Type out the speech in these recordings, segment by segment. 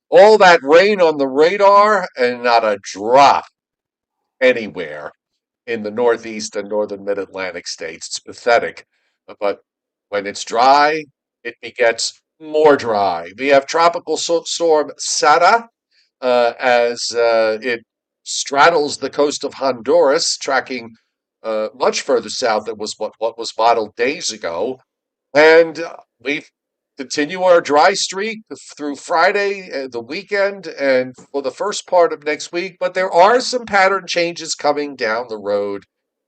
All that rain on the radar and not a drop anywhere in the Northeast and Northern Mid-Atlantic states. It's pathetic. But when it's dry, it begets more dry. We have tropical storm Sara as it straddles the coast of Honduras, tracking much further south than was what was modeled days ago. And we continue our dry streak through Friday, the weekend, and for the first part of next week. But there are some pattern changes coming down the road,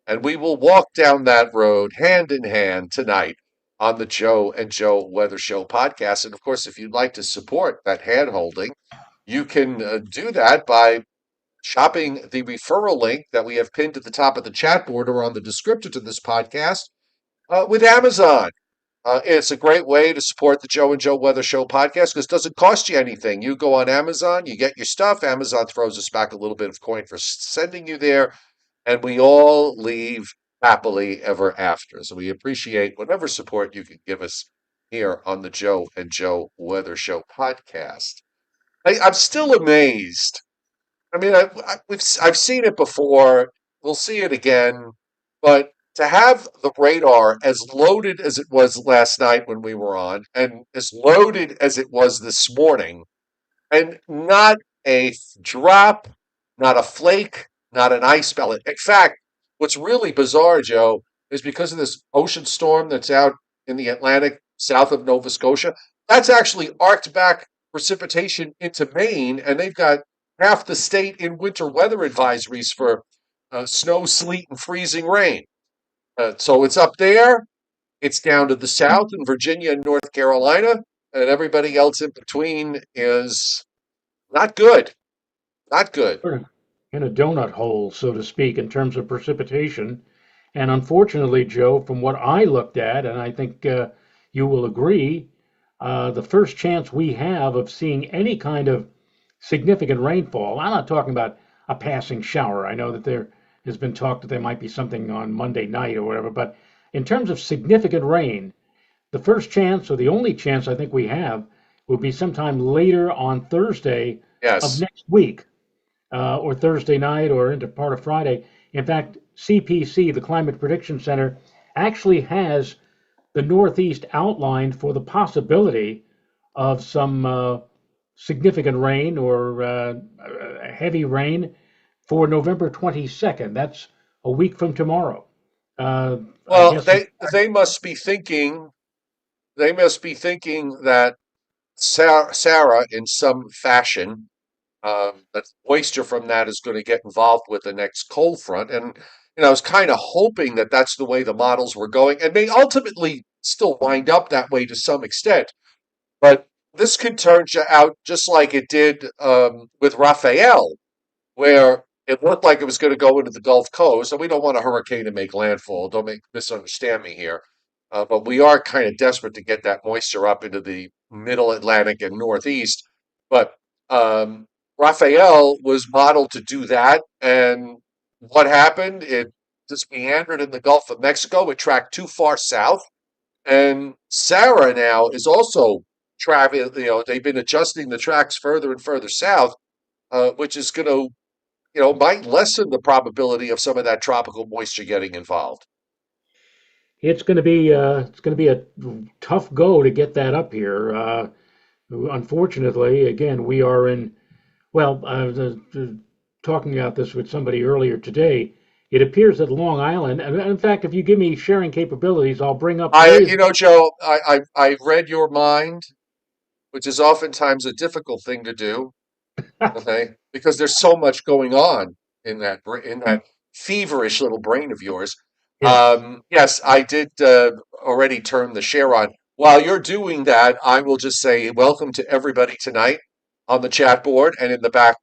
and we will walk down that road hand in hand tonight on the Joe and Joe Weather Show podcast. And of course, if you'd like to support that hand holding, you can do that by shopping the referral link that we have pinned at the top of the chat board or on the descriptor to this podcast with Amazon. It's a great way to support the Joe and Joe Weather Show podcast because it doesn't cost you anything. You go on Amazon, you get your stuff. Amazon throws us back a little bit of coin for sending you there, and we all leave happily ever after. So we appreciate whatever support you can give us here on the Joe and Joe Weather Show podcast. I'm still amazed. I mean, I've seen it before. We'll see it again, but to have the radar as loaded as it was last night when we were on, and as loaded as it was this morning, and not a drop, not a flake, not an ice pellet. In fact, what's really bizarre, Joe, is because of this ocean storm that's out in the Atlantic south of Nova Scotia, that's actually arced back precipitation into Maine, and they've got half the state in winter weather advisories for snow, sleet, and freezing rain. So it's up there, it's down to the south in Virginia and North Carolina, and everybody else in between is not good. Not good. Sort of in a donut hole, so to speak, in terms of precipitation. And unfortunately, Joe, from what I looked at, and I think you will agree, the first chance we have of seeing any kind of significant rainfall, I'm not talking about a passing shower. I know that there has been talk that there might be something on Monday night or whatever, but in terms of significant rain, the first chance or the only chance I think we have will be sometime later on Thursday of Yes. next week or Thursday night or into part of Friday. In fact, CPC, the Climate Prediction Center, actually has the Northeast outlined for the possibility of some significant rain or heavy rain for November 22nd. That's a week from tomorrow. I Well, guess. they must be thinking that Sarah in some fashion, that moisture from that is going to get involved with the next cold front. And I was kind of hoping that that's the way the models were going, and they ultimately still wind up that way to some extent. But this could turn out just like it did with Raphael, where it looked like it was going to go into the Gulf Coast. And we don't want a hurricane to make landfall. Don't misunderstand me here. But we are kind of desperate to get that moisture up into the middle Atlantic and Northeast. But um, Raphael was modeled to do that. And what happened? It just meandered in the Gulf of Mexico. It tracked too far south. And Sara now is also traveling. They've been adjusting the tracks further and further south, which is going to might lessen the probability of some of that tropical moisture getting involved. It's going to be a tough go to get that up here. Unfortunately, again, we are in. Well, I was talking about this with somebody earlier today. It appears that Long Island, and in fact, if you give me sharing capabilities, I'll bring up today's. Joe, I read your mind, which is oftentimes a difficult thing to do. Okay, because there's so much going on in that feverish little brain of yours. Yes. Yes, I did already turn the share on. While you're doing that, I will just say welcome to everybody tonight on the chat board and in the back,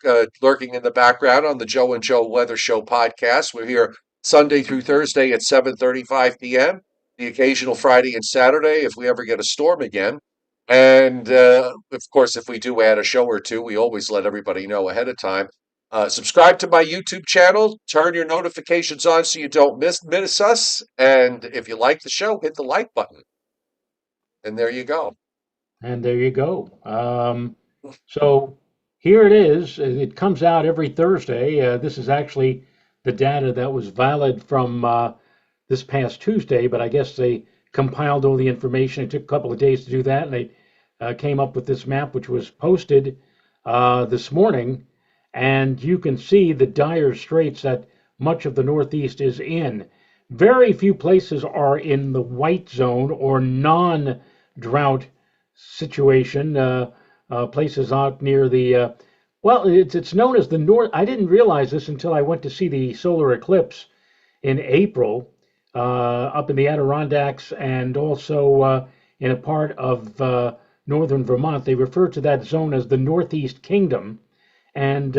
lurking in the background on the Joe and Joe Weather Show podcast. We're here Sunday through Thursday at 7:35 p.m. The occasional Friday and Saturday if we ever get a storm again. And of course, if we do add a show or two, we always let everybody know ahead of time. Subscribe to my YouTube channel, turn your notifications on so you don't miss us. And if you like the show, hit the like button. And there you go. And there you go. So here it is. It comes out every Thursday. This is actually the data that was valid from this past Tuesday, but I guess they compiled all the information. It took a couple of days to do that, and they came up with this map, which was posted this morning. And you can see the dire straits that much of the Northeast is in. Very few places are in the white zone or non drought situation. Places out near the well, it's known as the north. I didn't realize this until I went to see the solar eclipse in April up in the Adirondacks and also in a part of northern Vermont. They refer to that zone as the Northeast Kingdom, and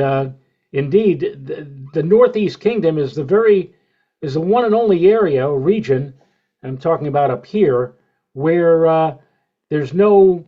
indeed, the Northeast Kingdom is the one and only area or region I'm talking about up here where there's no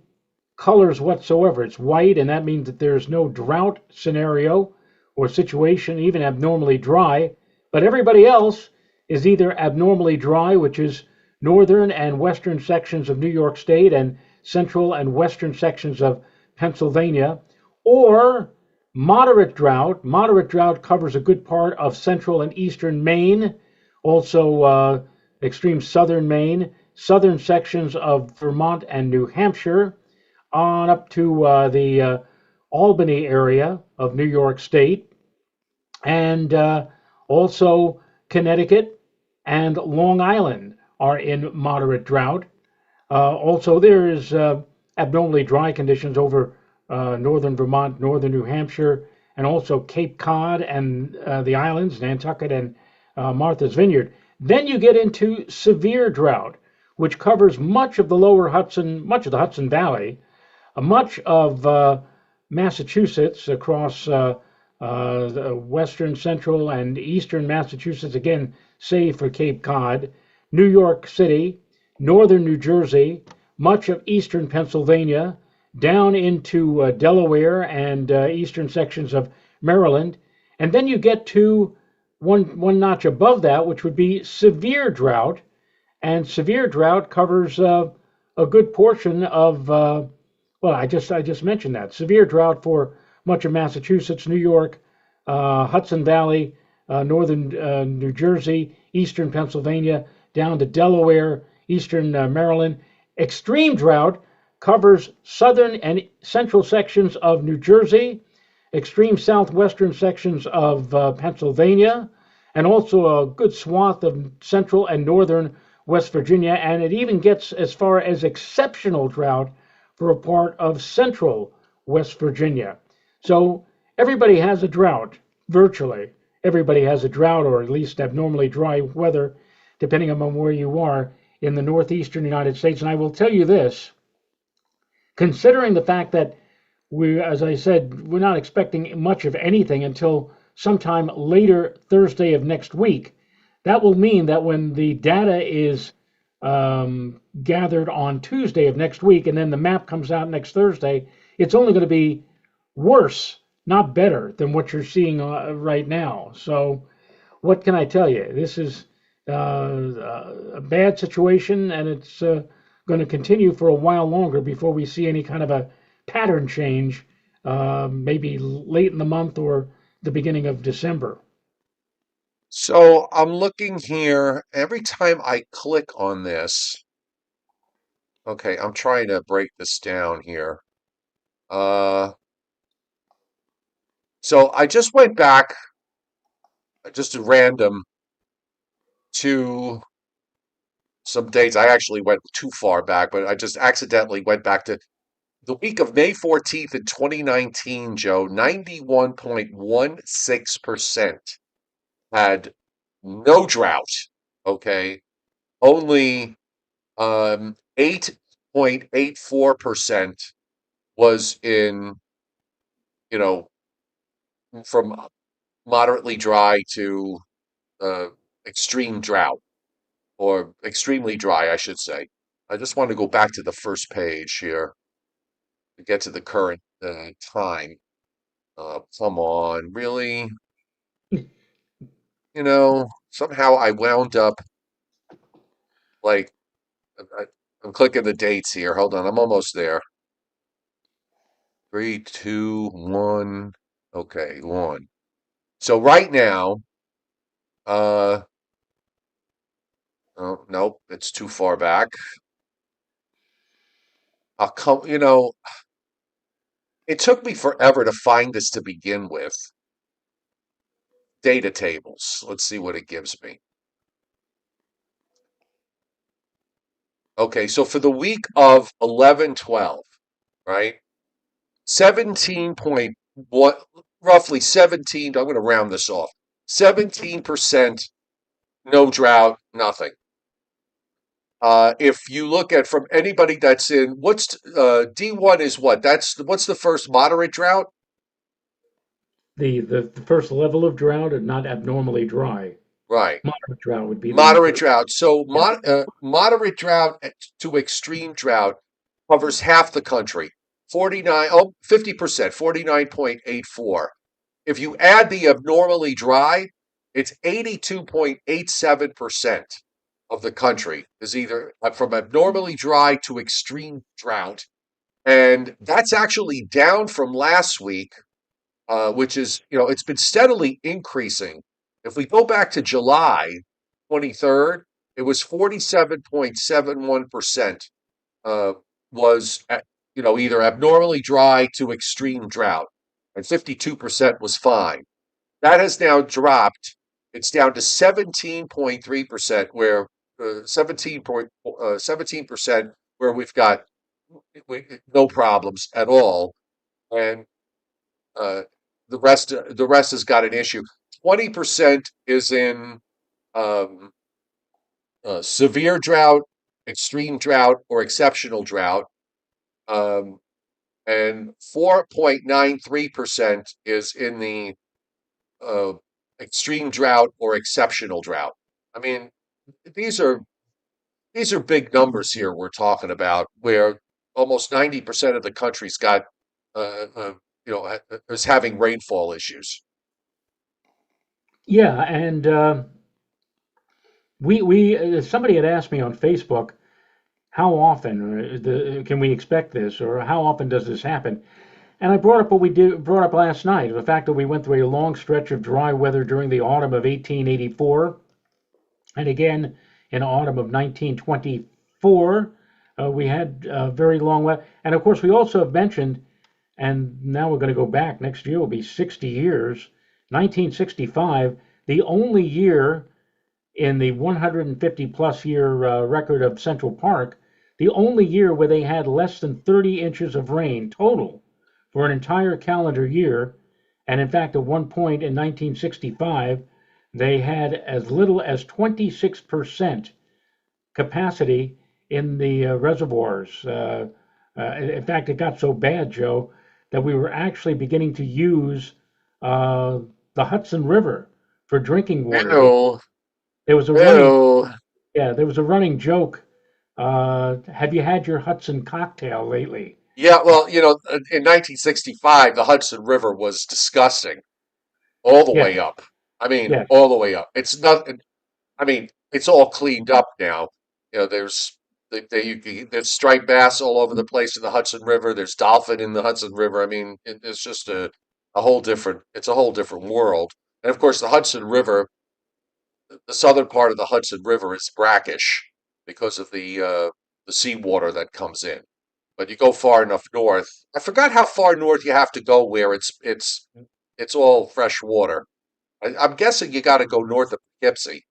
colors whatsoever. It's white, and that means that there's no drought scenario or situation, even abnormally dry. But everybody else is either abnormally dry, which is northern and western sections of New York State and central and western sections of Pennsylvania, or moderate drought. Moderate drought covers a good part of central and eastern Maine, also extreme southern Maine, southern sections of Vermont and New Hampshire, on up to the Albany area of New York State, and also Connecticut and Long Island are in moderate drought. Also, there is abnormally dry conditions over northern Vermont, northern New Hampshire, and also Cape Cod and the islands, Nantucket and Martha's Vineyard. Then you get into severe drought, which covers much of the lower Hudson, much of the Hudson Valley, much of Massachusetts across western, central, and eastern Massachusetts, again, save for Cape Cod, New York City, northern New Jersey, much of eastern Pennsylvania, down into Delaware and eastern sections of Maryland. And then you get to one notch above that, which would be severe drought. And severe drought covers a good portion of well, I just mentioned that severe drought for much of Massachusetts, New York, Hudson Valley, northern New Jersey, eastern Pennsylvania, down to Delaware, eastern Maryland. Extreme drought covers southern and central sections of New Jersey, extreme southwestern sections of Pennsylvania, and also a good swath of central and northern West Virginia. And it even gets as far as exceptional drought for a part of central West Virginia. So everybody has a drought, virtually. Everybody has a drought or at least abnormally dry weather, depending on where you are in the northeastern United States. And I will tell you this, considering the fact that we, as I said, we're not expecting much of anything until sometime later Thursday of next week, that will mean that when the data is gathered on Tuesday of next week, and then the map comes out next Thursday, it's only going to be worse, not better, than what you're seeing right now. So, what can I tell you? This is a bad situation, and it's going to continue for a while longer before we see any kind of a pattern change, maybe late in the month or the beginning of December. So I'm looking here. Every time I click on this, okay, I'm trying to break this down here. Uh, so I just went back, just at random, to some dates. I actually went too far back, but I just accidentally went back to the week of May 14th in 2019, Joe. 91.16% had no drought. Okay. Only 8.84% was in, you know, from moderately dry to uh, extreme drought, or extremely dry, I should say. I just want to go back to the first page here to get to the current time. Come on, really? Somehow I wound up like I, I'm clicking the dates here. Hold on, I'm almost there. Three, two, one. Okay, one. So right now, uh, oh, nope, it's too far back. I'll come, it took me forever to find this to begin with. Data tables. Let's see what it gives me. Okay, so for the week of 11/12, right? 17 point what roughly 17, I'm going to round this off. 17% no drought, nothing. If you look at from anybody that's in what's D1 is what? What's the first moderate drought? The first level of drought and not abnormally dry. Right. Moderate drought would be the Moderate first. drought. So Yeah. moderate drought to extreme drought covers half the country. 49, oh, 50%, 49.84. If you add the abnormally dry, it's 82.87% of the country is either from abnormally dry to extreme drought. And that's actually down from last week, which is, it's been steadily increasing. If we go back to July 23rd, it was 47.71% uh, was, either abnormally dry to extreme drought, and 52% was fine. That has now dropped. It's down to 17.3%, where 17% where we've got no problems at all, and uh, the rest has got an issue. 20% is in um, severe drought, extreme drought, or exceptional drought, um, and 4.93% is in the uh, extreme drought or exceptional drought. I mean, these are these are big numbers here we're talking about, where almost 90% of the country's got is having rainfall issues. Yeah, and we somebody had asked me on Facebook how often can we expect this, or how often does this happen? And I brought up what we brought up last night, the fact that we went through a long stretch of dry weather during the autumn of 1884, and again in autumn of 1924, we had very long weather. And of course, we also have mentioned, and now we're going to go back. Next year will be 60 years. 1965, the only year in the 150 plus year record of Central Park, the only year where they had less than 30 inches of rain total for an entire calendar year. And in fact, at one point in 1965, they had as little as 26% capacity in the reservoirs. In fact, it got so bad, Joe, that we were actually beginning to use uh, the Hudson River for drinking water. Ew, There was a running, ew. yeah, there was a running joke. Have you had your Hudson cocktail lately? Yeah, well, in 1965, the Hudson River was disgusting all the Yeah, way up. I mean, yeah. all the way up. It's nothing. I mean, it's all cleaned up now. There's striped bass all over the place in the Hudson River. There's dolphin in the Hudson River. I mean, it's just a whole different. It's a whole different world. And of course, the Hudson River, the southern part of the Hudson River is brackish because of the seawater that comes in. But you go far enough north. I forgot how far north you have to go where it's all fresh water. I'm guessing you got to go north of Poughkeepsie.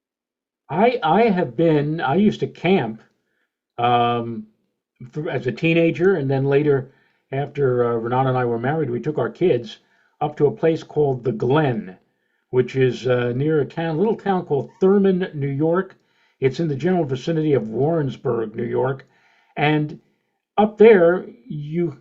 I used to camp um, as a teenager, and then later, after Renata and I were married, we took our kids up to a place called the Glen, which is near little town called Thurman, New York. It's in the general vicinity of Warrensburg, New York, and up there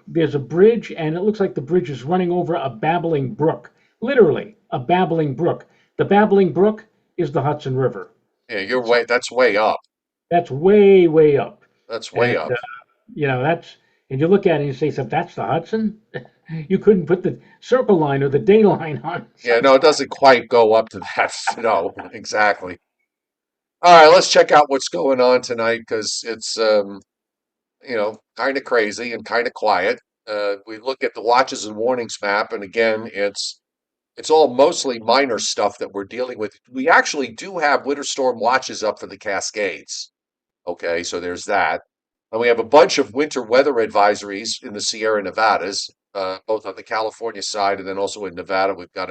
there's a bridge, and it looks like the bridge is running over a babbling brook, literally a babbling brook. The babbling brook is the Hudson River. Yeah, that's way up. That's way, way up. That's And, way up. that's, and you look at it and you say, so that's the Hudson? You couldn't put the circle line or the day line on Yeah, no, it sometimes. doesn't quite go up to that. No, exactly. All right, let's check out what's going on tonight because it's kind of crazy and kind of quiet. We look at the watches and warnings map, and again, it's all mostly minor stuff that we're dealing with. We actually do have winter storm watches up for the Cascades. Okay, so there's that. And we have a bunch of winter weather advisories in the Sierra Nevadas, both on the California side and then also in Nevada. We've got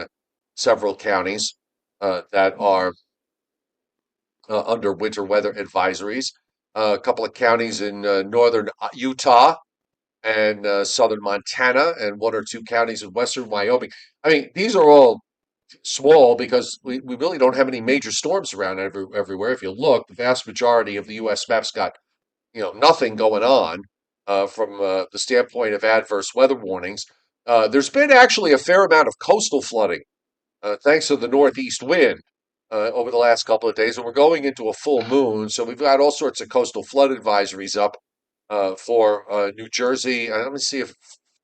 several counties that are under winter weather advisories. A couple of counties in northern Utah and southern Montana, and one or two counties in western Wyoming. I mean, these are all small because we really don't have any major storms around everywhere. If you look, the vast majority of the U.S. map's got nothing going on from the standpoint of adverse weather warnings. There's been actually a fair amount of coastal flooding thanks to the northeast wind over the last couple of days, and we're going into a full moon, so we've got all sorts of coastal flood advisories up for New Jersey. Let me see if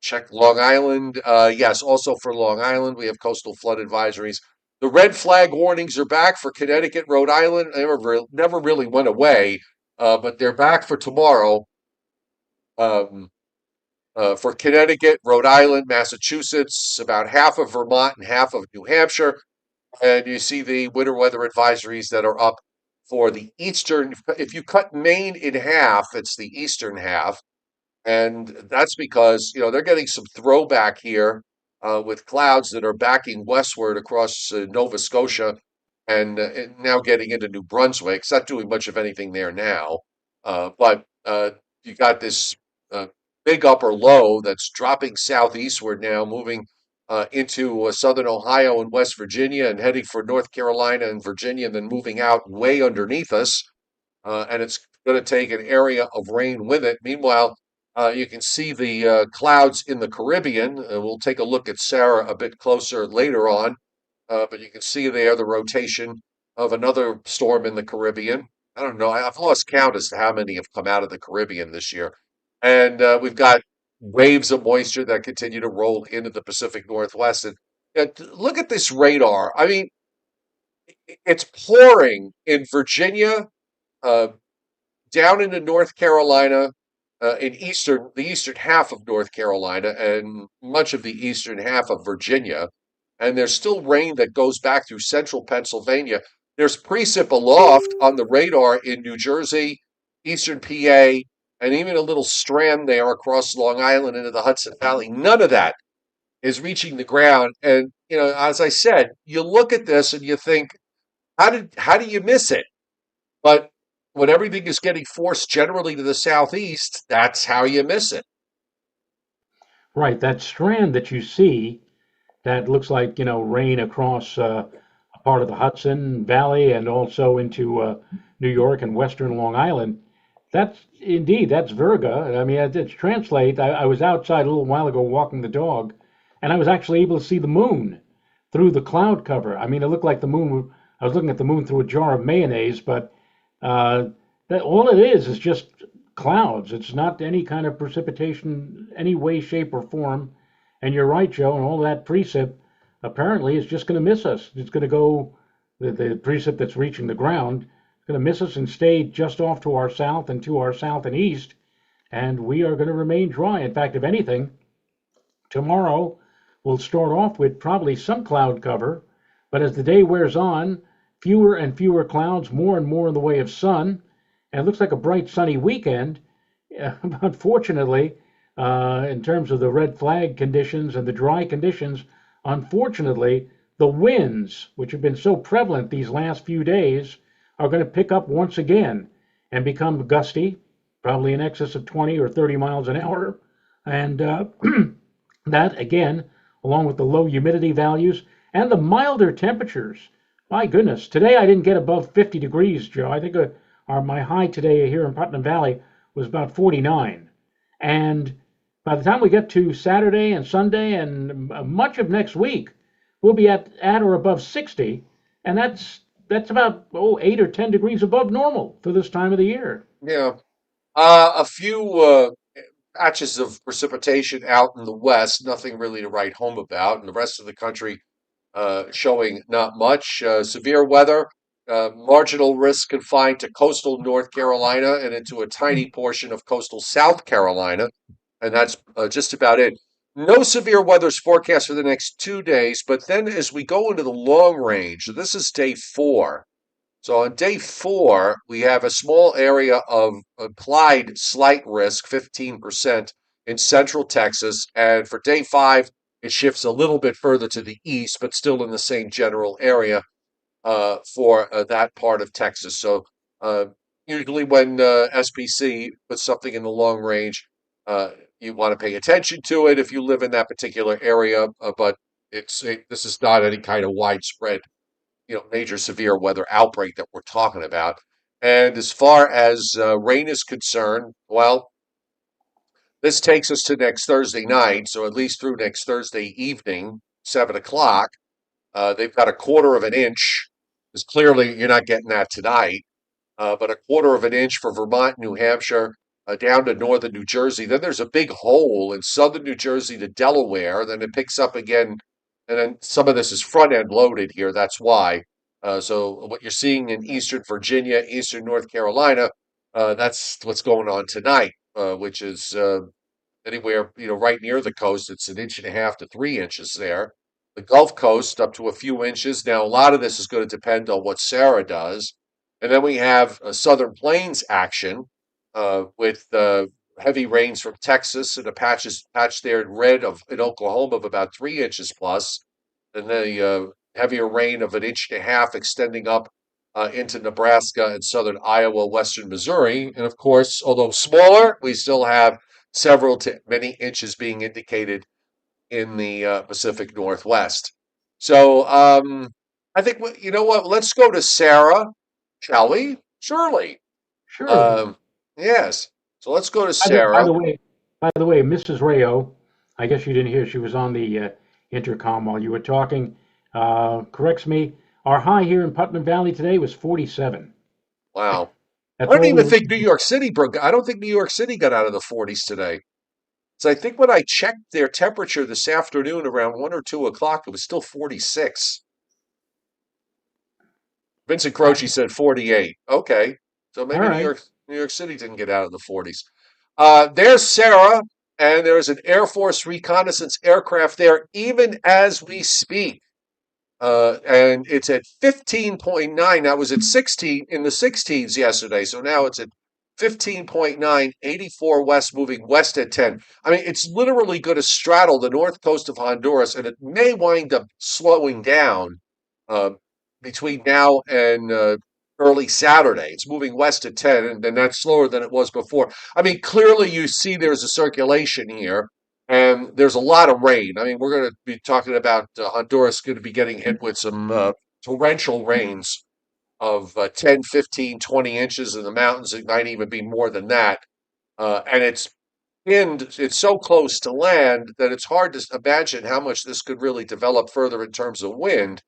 check Long Island. Yes, also for Long Island, we have coastal flood advisories. The red flag warnings are back for Connecticut, Rhode Island. They never really went away, but they're back for tomorrow. Um, for Connecticut, Rhode Island, Massachusetts, about half of Vermont and half of New Hampshire. And you see the winter weather advisories that are up for the eastern. If you cut Maine in half, it's the eastern half. And that's because, they're getting some throwback here with clouds that are backing westward across Nova Scotia and now getting into New Brunswick. It's not doing much of anything there now. But you got this big upper low that's dropping southeastward now, moving into southern Ohio and West Virginia and heading for North Carolina and Virginia, and then moving out way underneath us. And it's going to take an area of rain with it. Meanwhile, you can see the clouds in the Caribbean. We'll take a look at Sara a bit closer later on, but you can see there the rotation of another storm in the Caribbean. I don't know. I've lost count as to how many have come out of the Caribbean this year. And we've got waves of moisture that continue to roll into the Pacific Northwest. And look at this radar. I mean, it's pouring in Virginia, uh, down into North Carolina, in the eastern half of North Carolina, and much of the eastern half of Virginia. And there's still rain that goes back through central Pennsylvania. There's precip aloft on the radar in New Jersey, eastern PA, and even a little strand there across Long Island into the Hudson Valley. None of that is reaching the ground. And, as I said, you look at this and you think, how do you miss it? But when everything is getting forced generally to the southeast, that's how you miss it. Right, that strand that you see that looks like, rain across a part of the Hudson Valley and also into New York and western Long Island. That's Virga. I mean, it's translate. I was outside a little while ago walking the dog, and I was actually able to see the moon through the cloud cover. I mean, it looked like the moon. I was looking at the moon through a jar of mayonnaise, but uh, that all it is just clouds. It's not any kind of precipitation, any way, shape, or form. And you're right, Joe, and all that precip apparently is just going to miss us. It's going to go, the precip that's reaching the ground, is going to miss us and stay just off to our south and to our south and east. And we are going to remain dry. In fact, if anything, tomorrow we'll start off with probably some cloud cover, but as the day wears on, fewer and fewer clouds, more and more in the way of sun, and it looks like a bright sunny weekend. Unfortunately, in terms of the red flag conditions and the dry conditions, unfortunately, the winds, which have been so prevalent these last few days, are going to pick up once again and become gusty, probably in excess of 20 or 30 miles an hour. And that, again, along with the low humidity values and the milder temperatures. My goodness, today I didn't get above 50 degrees, Joe. I think my high today here in Putnam Valley was about 49. And by the time we get to Saturday and Sunday and much of next week, we'll be at or above 60, and that's about 8 or 10 degrees above normal for this time of the year. Yeah. A few patches of precipitation out in the west, nothing really to write home about, and the rest of the country showing not much. Severe weather, marginal risk confined to coastal North Carolina and into a tiny portion of coastal South Carolina. and that's just about it. No severe weather's forecast for the next 2 days, but then as we go into the long range, this is day 4. So on day 4, we have a small area of applied slight risk, 15% in central Texas. And for day 5, it shifts a little bit further to the east, but still in the same general area for that part of Texas. So uh, usually when SPC puts something in the long range, you want to pay attention to it if you live in that particular area. But this is not any kind of widespread, major severe weather outbreak that we're talking about. And as far as rain is concerned, well, this takes us to next Thursday night, so at least through next Thursday evening, 7 o'clock. They've got a quarter of an inch, because clearly you're not getting that tonight, but a quarter of an inch for Vermont, New Hampshire, down to northern New Jersey. Then there's a big hole in southern New Jersey to Delaware. Then it picks up again, and then some of this is front end loaded here. That's why. So what you're seeing in eastern Virginia, eastern North Carolina, that's what's going on tonight, which is anywhere, right near the coast. It's an inch and a half to 3 inches there. The Gulf Coast up to a few inches. Now, a lot of this is going to depend on what Sara does. And then we have Southern Plains action with heavy rains from Texas and a patch there in red in Oklahoma of about 3 inches plus, and the heavier rain of an inch and a half extending up into Nebraska and southern Iowa, western Missouri. And of course, although smaller, we still have several to many inches being indicated in the Pacific Northwest. So I think, you know what? Let's go to Sara, shall we? Surely. Sure. Um, yes. So let's go to By the, by Sara. the way, by the way, Mrs. Rayo, I guess you didn't hear. She was on the intercom while you were talking. Corrects me. Our high here in Putnam Valley today was 47. Wow. I That's don't all we even really think New York City broke. I don't think New York City got out of the 40s today. So I think when I checked their temperature this afternoon around 1 or 2 o'clock, it was still 46. Vincent Croce got. said 48. Okay. So All maybe right. New York City didn't get out of the 40s. There's Sara, and there's an Air Force reconnaissance aircraft there, even as we speak. And it's at 15.9. That was at 16 in the 16s yesterday. So now it's at 15.9, 84 west, moving west at 10. I mean, it's literally going to straddle the north coast of Honduras, and it may wind up slowing down uh, between now and early Saturday. It's moving west at 10, and that's slower than it was before. I mean, clearly you see there's a circulation here. And there's a lot of rain. I mean, we're going to be talking about Honduras going to be getting hit with some torrential rains of 10, 15, 20 inches in the mountains. It might even be more than that. And it's so close to land that it's hard to imagine how much this could really develop further in terms of wind.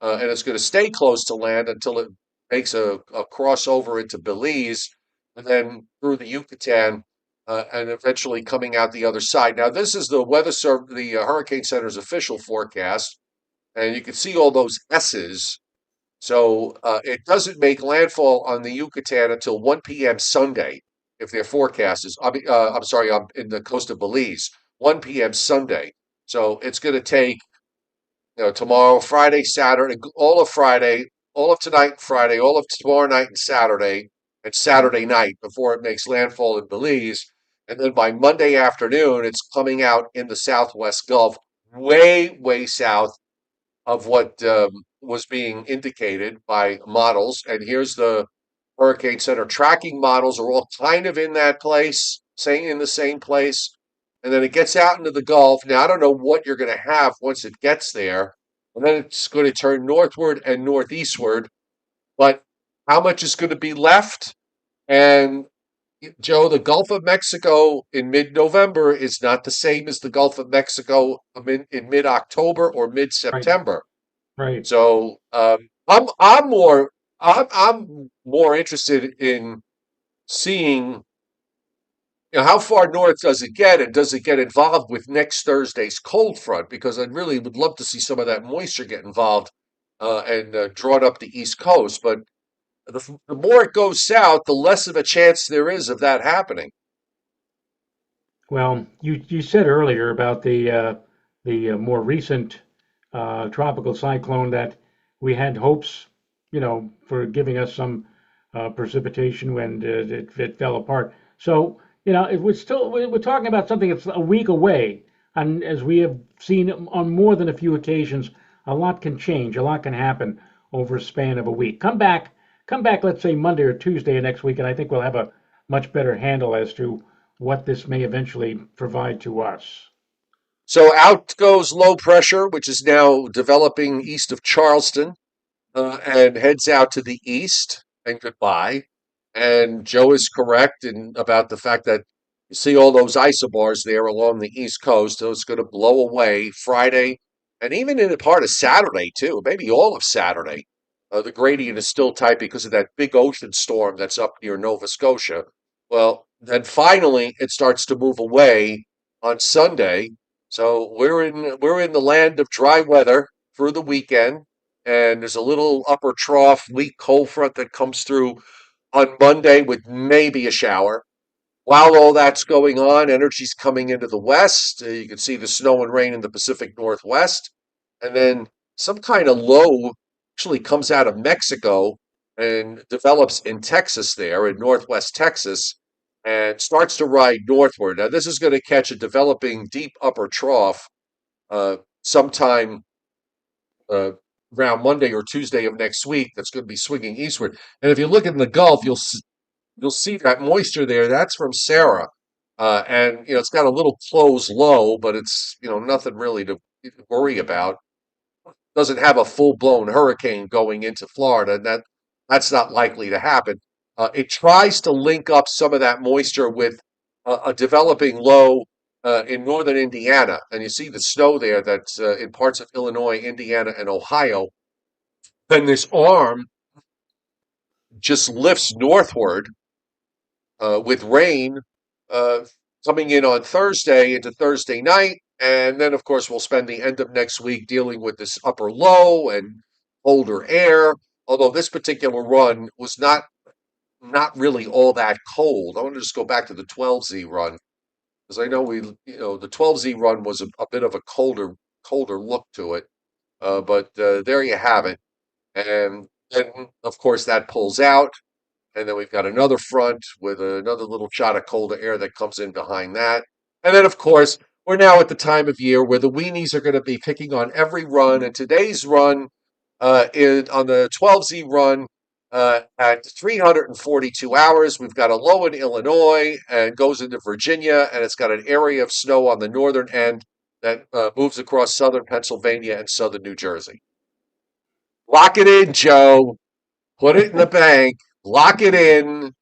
And it's going to stay close to land until it makes a crossover into Belize and then through the Yucatan and eventually coming out the other side. Now, this is the Hurricane Center's official forecast, and you can see all those S's. So it doesn't make landfall on the Yucatan until 1 p.m. Sunday, if their forecast is, I'm sorry, in the coast of Belize, 1 p.m. Sunday. So it's going to take tomorrow, Friday, Saturday, all of Friday, all of tonight, Friday, all of tomorrow night and Saturday night before it makes landfall in Belize. And then by Monday afternoon, it's coming out in the Southwest Gulf, way, way south of what was being indicated by models. And here's the Hurricane Center tracking models are all kind of in that place, saying in the same place. And then it gets out into the Gulf. Now, I don't know what you're going to have once it gets there. And then it's going to turn northward and northeastward. But how much is going to be left? And Joe, the Gulf of Mexico in mid-November is not the same as the Gulf of Mexico in mid-October or Right. mid-September. Right. So I'm more interested in seeing, how far north does it get, and does it get involved with next Thursday's cold front? Because I really would love to see some of that moisture get involved and draw it up the East Coast. But the more it goes south, the less of a chance there is of that happening. Well, you said earlier about the more recent tropical cyclone that we had hopes, for giving us some precipitation when it fell apart. So, it was still we're talking about something that's a week away, and as we have seen on more than a few occasions, a lot can change, a lot can happen over a span of a week. Come back, let's say Monday or Tuesday of next week, and I think we'll have a much better handle as to what this may eventually provide to us. So out goes low pressure, which is now developing east of Charleston, and heads out to the east. And goodbye. And Joe is correct about the fact that you see all those isobars there along the east coast. Those going to blow away Friday, and even in a part of Saturday too. Maybe all of Saturday. The gradient is still tight because of that big ocean storm that's up near Nova Scotia. Well, then finally it starts to move away on Sunday. So we're in the land of dry weather through the weekend, and there's a little upper trough weak cold front that comes through on Monday with maybe a shower. While all that's going on, energy's coming into the west. You can see the snow and rain in the Pacific Northwest. And then some kind of low actually comes out of Mexico and develops in Texas there, in Northwest Texas, and starts to ride northward. Now, this is going to catch a developing deep upper trough sometime uh, around Monday or Tuesday of next week that's going to be swinging eastward. And if you look in the Gulf, you'll see that moisture there. That's from Sara, and it's got a little closed low, but it's nothing really to worry about. Doesn't have a full blown hurricane going into Florida, and that's not likely to happen. It tries to link up some of that moisture with a developing low in northern Indiana, and you see the snow there that's in parts of Illinois, Indiana, and Ohio. Then this arm just lifts northward with rain uh, coming in on Thursday into Thursday night. And then, of course, we'll spend the end of next week dealing with this upper low and colder air. Although this particular run was not really all that cold. I want to just go back to the 12Z run because I know the 12Z run was a bit of a colder look to it. But there you have it. And then, of course, that pulls out. And then we've got another front with another little shot of colder air that comes in behind that. And then, of course, we're now at the time of year where the weenies are going to be picking on every run. And today's run is on the 12Z run at 342 hours. We've got a low in Illinois and goes into Virginia, and it's got an area of snow on the northern end that moves across southern Pennsylvania and southern New Jersey. Lock it in, Joe. Put it in the bank, lock it in.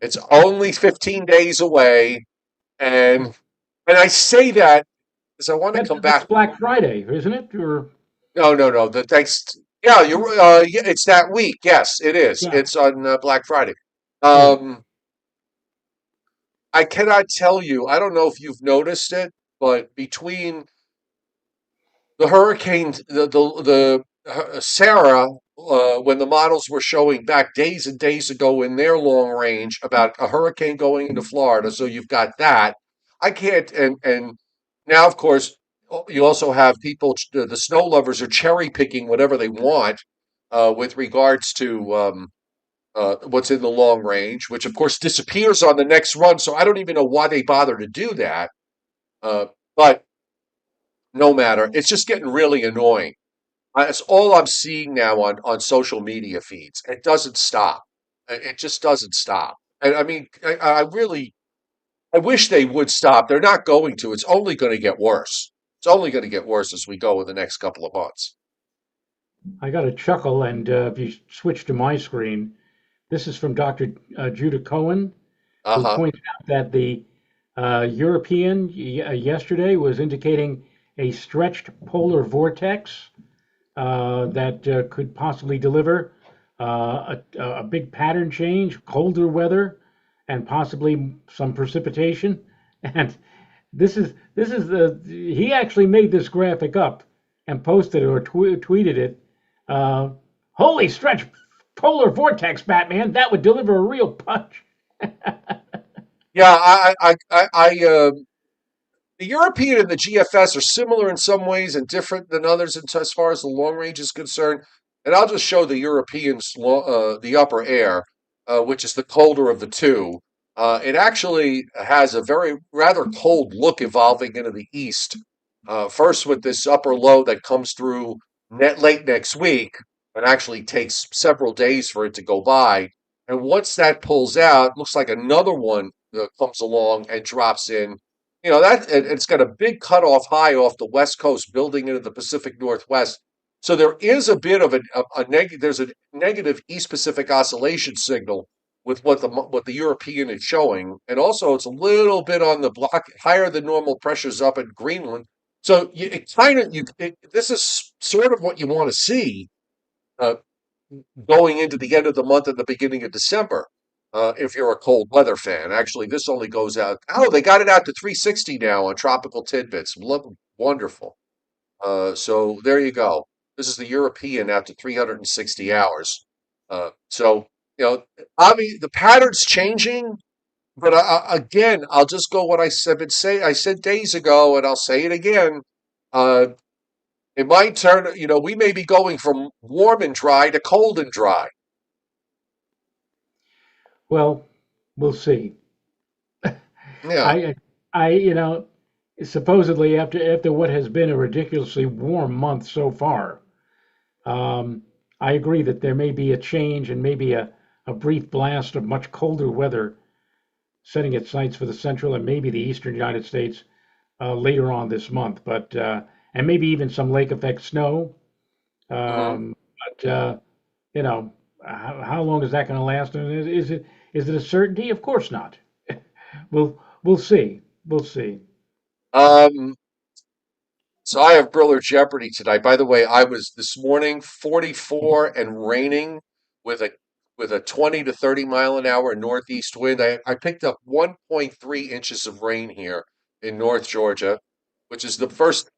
It's only 15 days away. And I say that because I want to come That's back. Black Friday, isn't it? Or No, no, no. The thanks. Yeah, yeah, it's that week. Yes, it is. yeah, It's on Black Friday. yeah. Um, I cannot tell you. I don't know if you've noticed it, but between the hurricane, the Sarah, when the models were showing back days and days ago in their long range about a hurricane going into Florida, so you've got that. I can't, and now of course you also have people. The snow lovers are cherry picking whatever they want with regards to what's in the long range, which of course disappears on the next run. So I don't even know why they bother to do that. But no matter, it's just getting really annoying. It's all I'm seeing now on social media feeds. It doesn't stop. It just doesn't stop. And I mean, I really, I wish they would stop. They're not going to. It's only going to get worse. It's only going to get worse as we go in the next couple of months. I got a chuckle, and if you switch to my screen, this is from Dr. Judah Cohen, who Uh-huh. points out that the European yesterday was indicating a stretched polar vortex that could possibly deliver a big pattern change, colder weather, and possibly some precipitation. And this is the he actually made this graphic up and posted it or tweeted it. Uh, Holy stretch polar vortex, Batman! That would deliver a real punch. Yeah, I the European and the GFS are similar in some ways and different than others as far as the long range is concerned. And I'll just show the Europeans the upper air, which is the colder of the two. It actually has a very rather cold look evolving into the east. First, with this upper low that comes through late next week, it actually takes several days for it to go by. And once that pulls out, looks like another one comes along and drops in. It's got a big cutoff high off the west coast, building into the Pacific Northwest. So there is a bit of there's a negative East Pacific oscillation signal with what the European is showing, and also it's a little bit on the block higher than normal pressures up in Greenland. So this is sort of what you want to see uh, going into the end of the month and the beginning of December. If you're a cold weather fan, actually, this only goes out. Oh, they got it out to 360 now on tropical tidbits. Wonderful. So there you go. This is the European after 360 hours. So you know, I mean, the pattern's changing, but again, I'll just go what I said days ago, and I'll say it again. Uh, it might turn. We may be going from warm and dry to cold and dry. Well, we'll see. Yeah. I, supposedly after what has been a ridiculously warm month so far, I agree that there may be a change and maybe a brief blast of much colder weather setting its sights for the central and maybe the eastern United States later on this month. But and maybe even some lake effect snow. Hmm. But how long is that going to last? And is it a certainty? Of course not. We'll see. We'll see. Um, so I have Briller Jeopardy tonight. By the way, I was this morning 44 and raining with a 20 to 30 mile an hour northeast wind. I picked up 1.3 inches of rain here in North Georgia, which is the first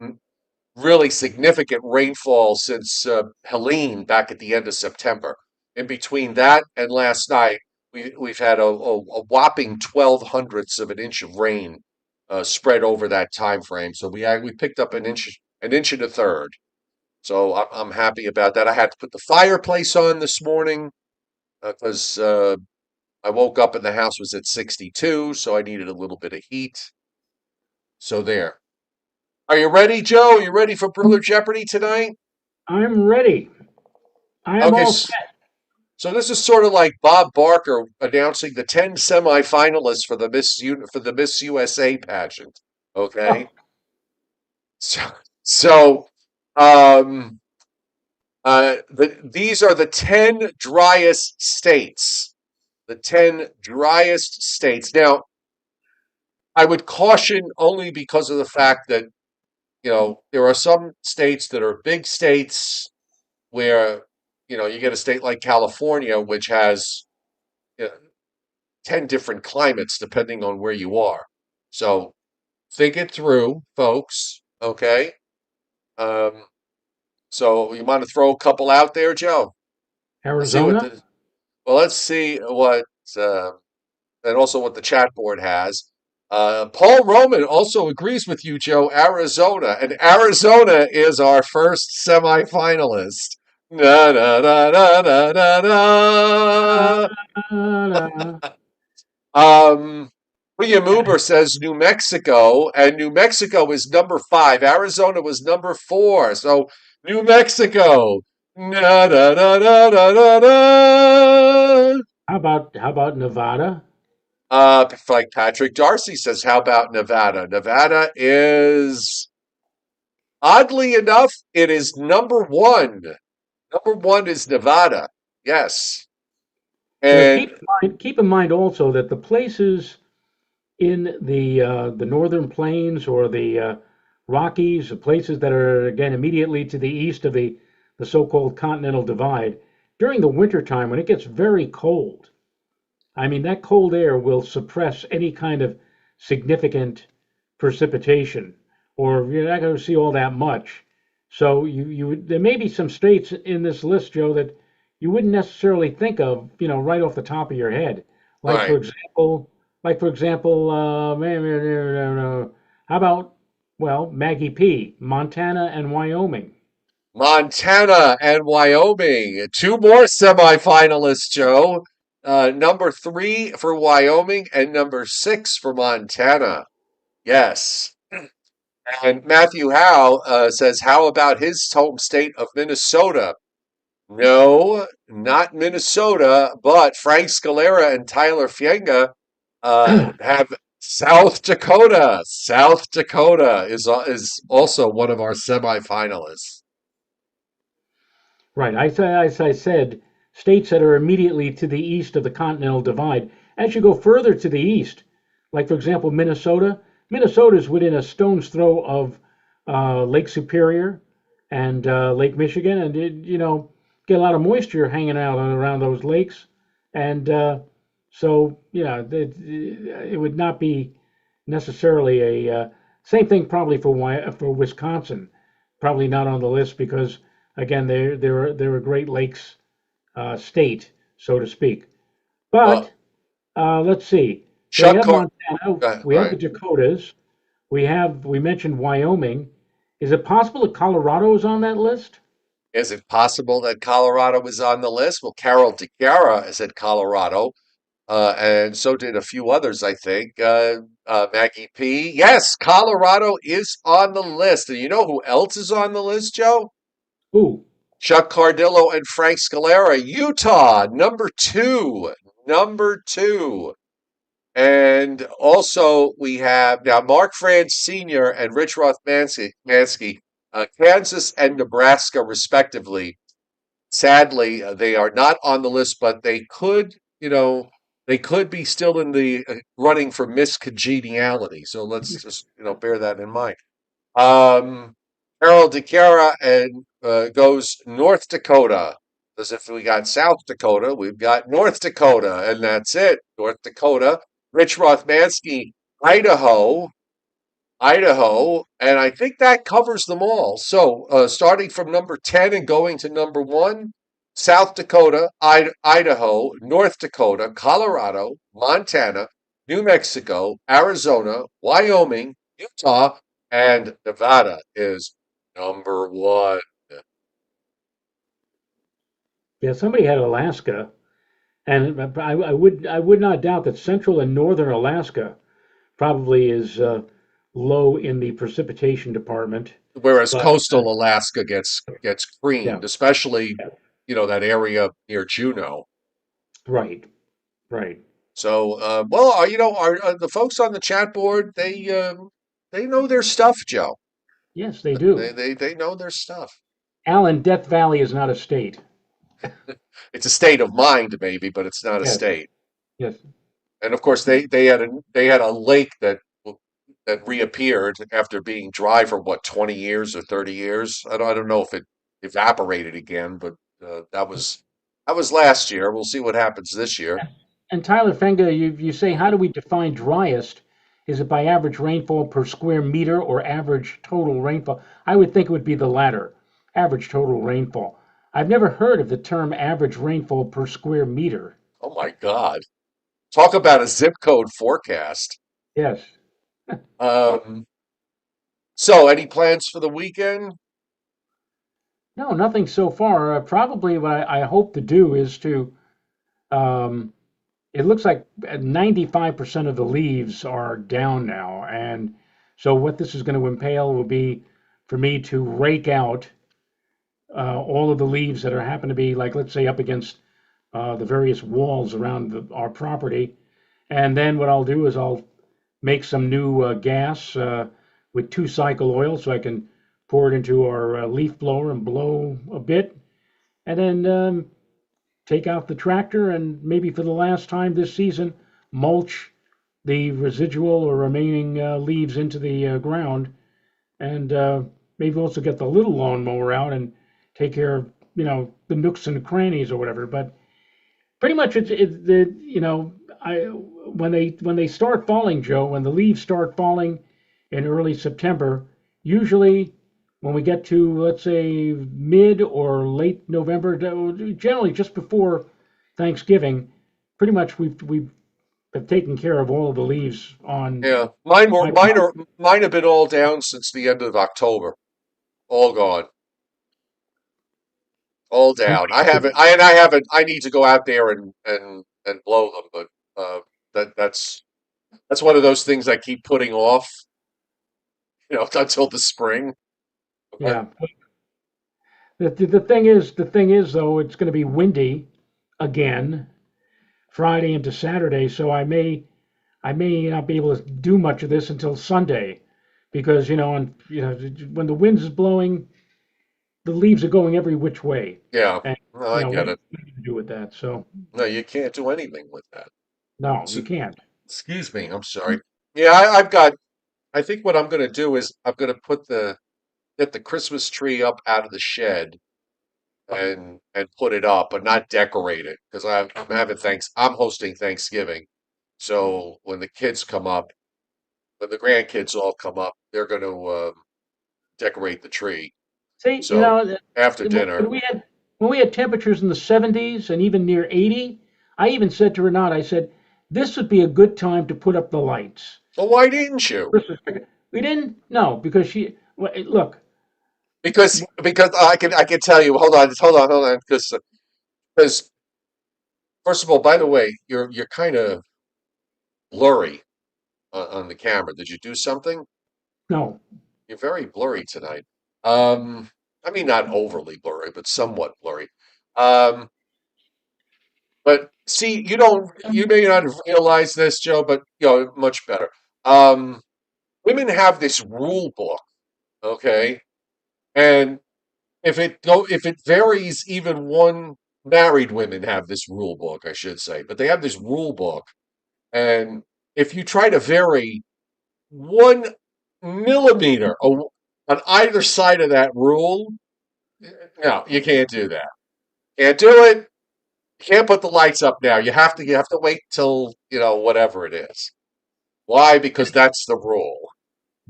really significant rainfall since Helene back at the end of September. In between that and last night, we've had a whopping 12 hundredths of an inch of rain spread over that time frame. So we picked up an inch and a third. So I'm happy about that. I had to put the fireplace on this morning because I woke up and the house was at 62, so I needed a little bit of heat. So there. Are you ready, Joe? Are you ready for Brother Jeopardy tonight? I'm ready. I am Okay, all set. so this is sort of like Bob Barker announcing the 10 semifinalists for the Miss USA pageant. Oh, Okay, so so um, these are the 10 driest states. The 10 driest states. Now, I would caution only because of the fact that there are some states that are big states where you get a state like California, which has you know, 10 different climates depending on where you are. So think it through, folks. Okay. Um, so you want to throw a couple out there, Joe? Let's see Arizona. let's see what, uh, and also what the chat board has. Paul Roman also agrees with you, Joe. Arizona, and Arizona is our first semifinalist. Na na na na na na na. Uh, William Uber says New Mexico, and New Mexico is number five. Arizona was number four. So New Mexico. Na na na na na na na. how about Nevada? Like Patrick Darcy says, how about Nevada? Nevada is, oddly enough, it is number one. Number one is Nevada. Yes. And Keep in mind also that the places in the northern plains or the Rockies, the places that are again immediately to the east of the so-called Continental Divide, during the wintertime when it gets very cold, I mean that cold air will suppress any kind of significant precipitation, or you're not going to see all that much. So there may be some states in this list, Joe, that you wouldn't necessarily think of, right off the top of your head. Like for right. example, how about Well, Maggie P, Montana and Wyoming. Montana and Wyoming. Two more semifinalists, Joe. Number three for Wyoming and number six for Montana. Yes. And Matthew Howe says, how about his home state of Minnesota? No, not Minnesota, but Frank Scalera and Tyler Fienga have South Dakota. South Dakota is also one of our semifinalists. Right. As I said, states that are immediately to the east of the Continental Divide. As you go further to the east, like for example Minnesota, Minnesota is within a stone's throw of Lake Superior and Lake Michigan, and get a lot of moisture hanging out around those lakes, and so yeah, it would not be necessarily a same thing probably for Wisconsin, probably not on the list because again they're a Great Lakes state, so to speak. Uh, But let's see, so we Chuck have Car- Montana, we have right. the Dakotas, we mentioned Wyoming. Is it possible that Colorado is on that list? Is it possible that Colorado is on the list? Well, Carol DeGara said Colorado, and so did a few others, I think. Maggie P. Yes, Colorado is on the list. And you know who else is on the list, Joe? Ooh, Chuck Cardillo and Frank Scalera, Utah, number two. Number two. And also we have now Mark France Sr. and Rich Rothmansky, Kansas and Nebraska, respectively. Sadly, they are not on the list, but they could be still in the running for miscongeniality. So let's just, bear that in mind. Um, Harold DeCara and goes North Dakota. Because if we got South Dakota, we've got North Dakota, and that's it. North Dakota. Rich Rothmansky, Idaho, Idaho, and I think that covers them all. So, starting from number 10 and going to number one, South Dakota, Idaho, North Dakota, Colorado, Montana, New Mexico, Arizona, Wyoming, Utah, and Nevada is number one. yeah, somebody had Alaska, and I would not doubt that central and northern Alaska probably is low in the precipitation department. Whereas But coastal Alaska gets yeah, creamed, especially, yeah, that area near Juneau. right, right. So, well, the folks on the chat board? They know their stuff, Joe. Yes, they do. They know their stuff. Alan, Death Valley is not a state. It's a state of mind, maybe, but it's not a Yes, state. yes. And of course, they had a lake that reappeared after being dry for what 20 years or 30 years. I don't know if it evaporated again, but that was last year. We'll see what happens this year. And Tyler Fenga, you say, how do we define driest? Is it by average rainfall per square meter or average total rainfall? I would think it would be the latter, average total rainfall. I've never heard of the term average rainfall per square meter. Oh my God! Talk about a zip code forecast. Yes. Um, so, any plans for the weekend? No, nothing so far. Probably what I hope to do is to, um, it looks like 95% of the leaves are down now. And so what this is going to impale will be for me to rake out all of the leaves that are happen to be like, let's say, up against the various walls around our property. And then what I'll do is I'll make some new gas with two-cycle oil so I can pour it into our leaf blower and blow a bit. And then take out the tractor and maybe for the last time this season, mulch the residual or remaining leaves into the ground, and maybe also get the little lawnmower out and take care of the nooks and crannies or whatever. But pretty much it's the I when they start falling, Joe, when the leaves start falling in early September, usually when we get to let's say mid or late November, generally just before Thanksgiving, pretty much we've have taken care of all of the leaves on Yeah, mine were my property. mine have been all down since the end of October. All gone, all And down. I haven't. I need to go out there and blow them, but that's one of those things I keep putting off, until the spring. But yeah, the thing is though, it's going to be windy again Friday into Saturday, so I may not be able to do much of this until Sunday, because when the wind is blowing, the leaves are going every which way, yeah, and no, I what get are it. you going to do with that? So No, you can't do anything with that. no, you So, can't. excuse me, I'm sorry. Yeah, I've got. I think what I'm going to do is I'm going to get the Christmas tree up out of the shed and put it up, but not decorate it because I'm hosting Thanksgiving. So when the kids come up, when the grandkids all come up, they're going to decorate the tree. See, So after dinner, when we had temperatures in the 70s and even near 80, I even said to Renata, I said, this would be a good time to put up the lights. well, why didn't you? Christmas tree. We didn't, no, because look, Because I can tell you. Hold on, because first of all, by the way, you're kind of blurry on the camera. Did you do something? no, You're very blurry tonight. Um, I mean, not overly blurry, but somewhat blurry. Um, but see, you may not realize this, Joe, but much better. Um, Women have this rule book, okay? And if it varies, even one married women have this rule book, I should say, but they have this rule book, and if you try to vary 1 millimeter on either side of that rule, no, you can't do that. Can't do it. You can't put the lights up now. You have to wait till, whatever it is. Why? Because that's the rule.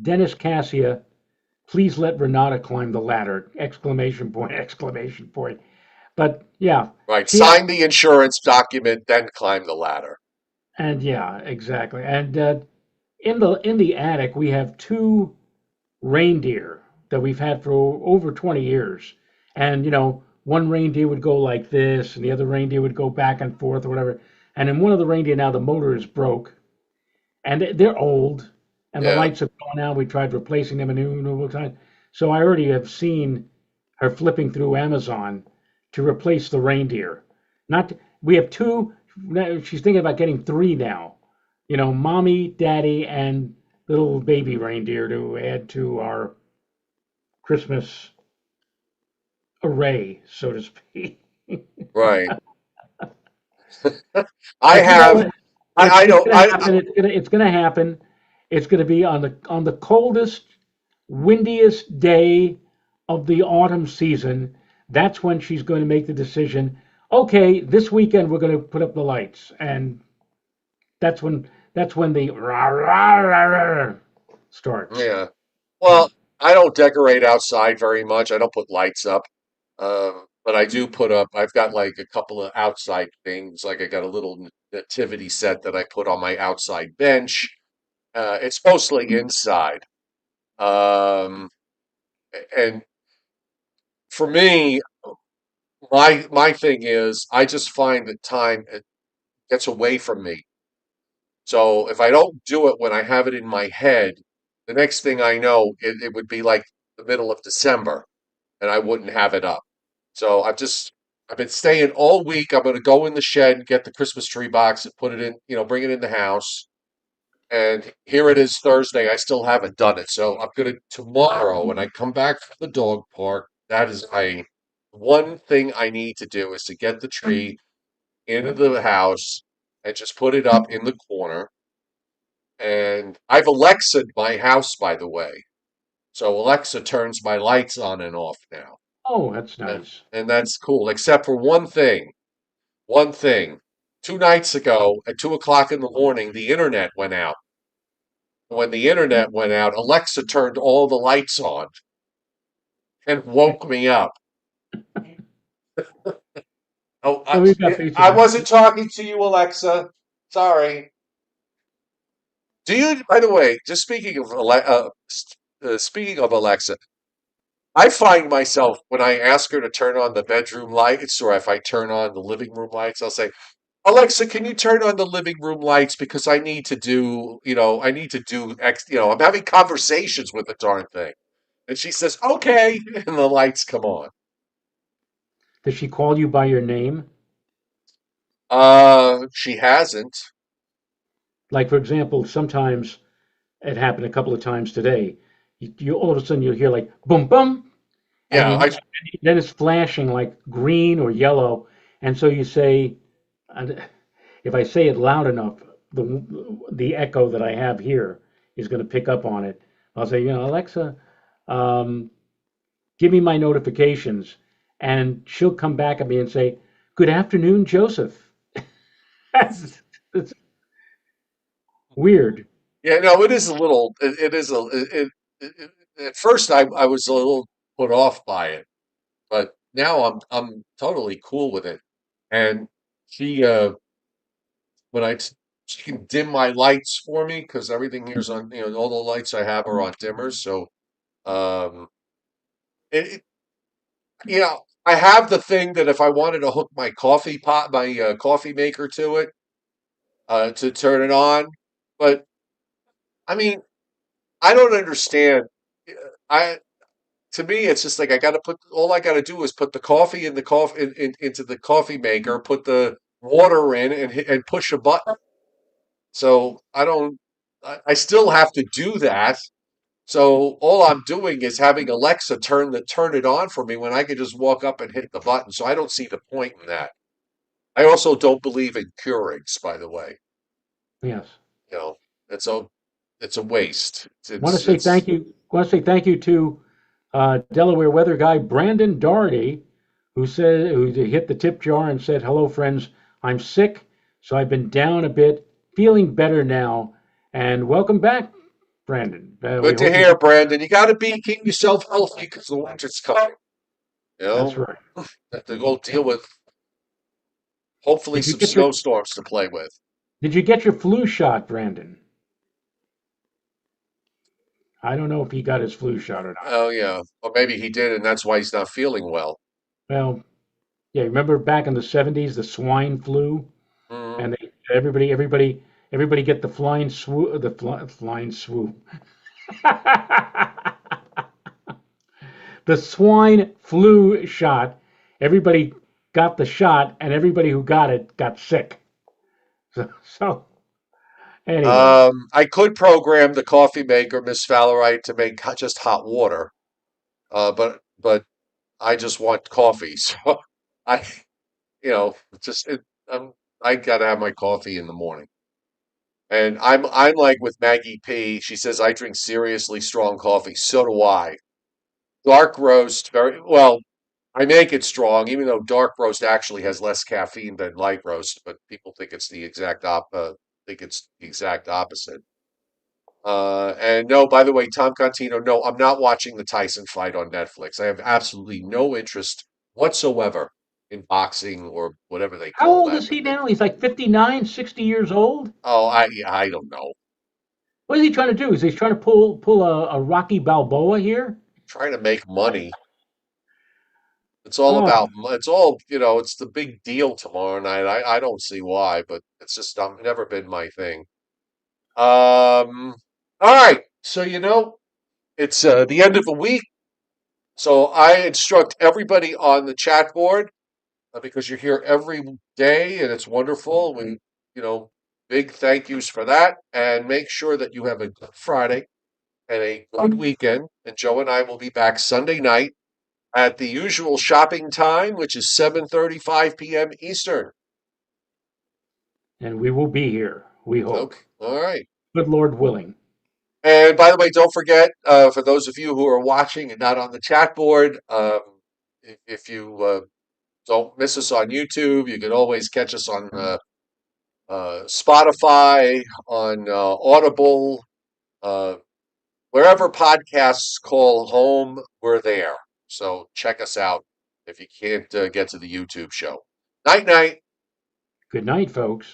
Dennis Cassia, please let Renata climb the ladder! Exclamation point! Exclamation point! But yeah, Right. she Sign the insurance document, then climb the ladder. and yeah, exactly. And in the attic we have two reindeer that we've had for over 20 years. And, one reindeer would go like this, and the other reindeer would go back and forth or whatever. And in one of the reindeer now, the motor is broke, and they're old, and the Yeah. lights have gone out. We tried replacing them a new time. So I already have seen her flipping through Amazon to replace the reindeer. Not We have two. She's thinking about getting three now. Mommy, daddy, and little baby reindeer to add to our Christmas array, so to speak. Right. I But you know have. what? It's I it's don't. gonna happen. It's gonna happen. It's gonna be on the coldest, windiest day of the autumn season. That's when she's going to make the decision. Okay, this weekend we're going to put up the lights, and that's when the rah, rah, rah, rah starts. Yeah. Yeah. Well, I don't decorate outside very much. I don't put lights up. But I do put up, I've got like a couple of outside things. Like I got a little nativity set that I put on my outside bench. It's mostly inside. Um, and for me, my thing is I just find that time it gets away from me. So if I don't do it when I have it in my head, the next thing I know, it would be like the middle of December and I wouldn't have it up. So I've been staying all week. I'm going to go in the shed, get the Christmas tree box and put it in, bring it in the house. And here it is Thursday. I still haven't done it. So I'm going to tomorrow when I come back from the dog park, that is my one thing I need to do is to get the tree into the house and just put it up in the corner. And I've Alexa'd my house, by the way. So Alexa turns my lights on and off now. Oh, that's And nice. and that's cool, except for one thing. One thing. 2 nights ago, at 2 o'clock in the morning, the internet went out. When the internet went out, Alexa turned all the lights on and woke me up. Oh, So we've got I basically wasn't talking to you, Alexa. Sorry. Do you, by the way, just speaking of Alexa, I find myself when I ask her to turn on the bedroom lights, or if I turn on the living room lights, I'll say, Alexa, can you turn on the living room lights because I need to do, I need to do X, I'm having conversations with the darn thing. And she says, okay, and the lights come on. Does she call you by your name? She hasn't. Like, for example, sometimes it happened a couple of times today. You all of a sudden you hear like boom, boom, and Yeah, you then it's flashing like green or yellow, and so you say, and if I say it loud enough, the echo that I have here is going to pick up on it. I'll say, Alexa, um, give me my notifications, and she'll come back at me and say, "Good afternoon, Joseph." It's weird. yeah, no, it is a little, it is a, at first I was a little put off by it, but now I'm totally cool with it. And she, when she can dim my lights for me because everything here's on, all the lights I have are on dimmers. So, um, it, it, I have the thing that if I wanted to hook my coffee pot, my coffee maker to it, to turn it on, but I mean, I don't understand. I To me, it's just like all I got to do is put the coffee in the coffee into the coffee maker, put the water in, and push a button. So I don't. I still have to do that. So all I'm doing is having Alexa turn it on for me when I could just walk up and hit the button. So I don't see the point in that. I also don't believe in Keurigs, by the way. Yes. You know, it's a it's a waste. Want to say It's thank you. Want to say thank you to Delaware weather guy Brandon Doherty, who hit the tip jar and said, "Hello, friends. I'm sick, so I've been down a bit, feeling better now, and welcome back, Brandon. We good to hope you. hear, Brandon. You got to keep yourself healthy because the winter's coming. You That's know, right. have to go deal with hopefully Did you some get your snowstorms to play with. Did you get your flu shot, Brandon? I don't know if he got his flu shot or not. Oh yeah, or maybe he did, and that's why he's not feeling well. Well, yeah. Remember back in the '70s, the swine flu, Mhm. and everybody get the flying swoop, flying swoop. The swine flu shot. Everybody got the shot, and everybody who got it got sick. So anyway, I could program the coffee maker, Miss Fallerite, to make just hot water, but I just want coffee, so I, just I gotta have my coffee in the morning. And I'm like with Maggie P. She says I drink seriously strong coffee. So do I. Dark roast, very well. I make it strong, even though dark roast actually has less caffeine than light roast, but people think it's the exact opposite. And no, by the way, Tom Contino, no, I'm not watching the Tyson fight on Netflix. I have absolutely no interest whatsoever in boxing or whatever they how call old that. is he now? He's like 59, 60 years old. Oh, I don't know. What is he trying to do? Is he trying to pull a Rocky Balboa here? Trying to make money. It's all Oh, about, it's all, it's the big deal tomorrow night. I don't see why, but it's just never been my thing. All right. So, it's the end of the week. So I instruct everybody on the chat board because you're here every day and it's wonderful. You know, big thank yous for that. And make sure that you have a good Friday and a good weekend. And Joe and I will be back Sunday night at the usual shopping time, which is 7:35 p.m. Eastern. and we will be here. We hope. Okay. All right. Good Lord willing. And by the way, don't forget, for those of you who are watching and not on the chat board, if you don't miss us on YouTube, you can always catch us on Spotify, on Audible, uh, wherever podcasts call home, we're there. So check us out if you can't get to the YouTube show. Night, night. Good night, folks.